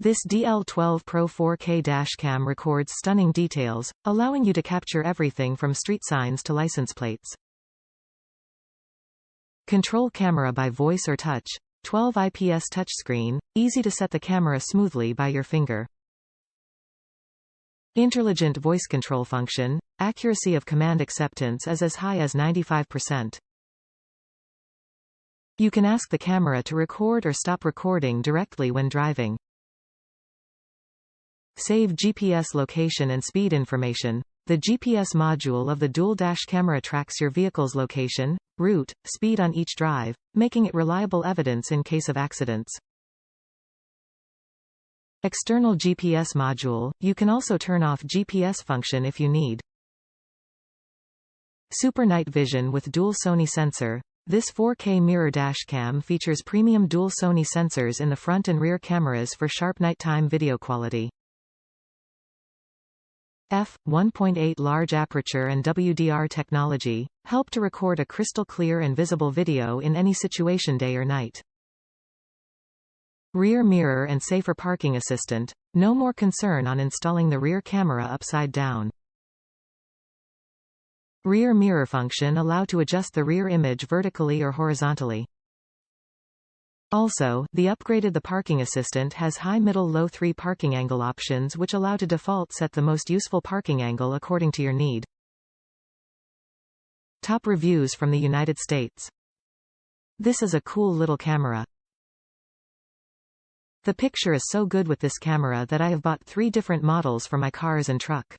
This DL12 Pro 4K dashcam records stunning details, allowing you to capture everything from street signs to license plates. Control camera by voice or touch. 12 IPS touchscreen, easy to set the camera smoothly by your finger. Interlligent voice control function, accuracy of command acceptance is as high as 95%. You can ask the camera to record or stop recording directly when driving. Save GPS location and speed information. The GPS module of the dual dash camera tracks your vehicle's location, route, speed on each drive, making it reliable evidence in case of accidents. External GPS module. You can also turn off GPS function if you need. Super night vision with Dual Sony Sensor. This 4K mirror dashcam features premium Dual Sony sensors in the front and rear cameras for sharp nighttime video quality. f1.8 large aperture and WDR technology, help to record a crystal clear and visible video in any situation day or night. Rear mirror and safer parking assistant, no more concern on installing the rear camera upside down. Rear mirror function allow to adjust the rear image vertically or horizontally. Also, the upgraded parking assistant has high, middle, low 3 parking angle options which allow to default set the most useful parking angle according to your need. Top reviews from the United States. This is a cool little camera. The picture is so good with this camera that I have bought 3 different models for my cars and truck.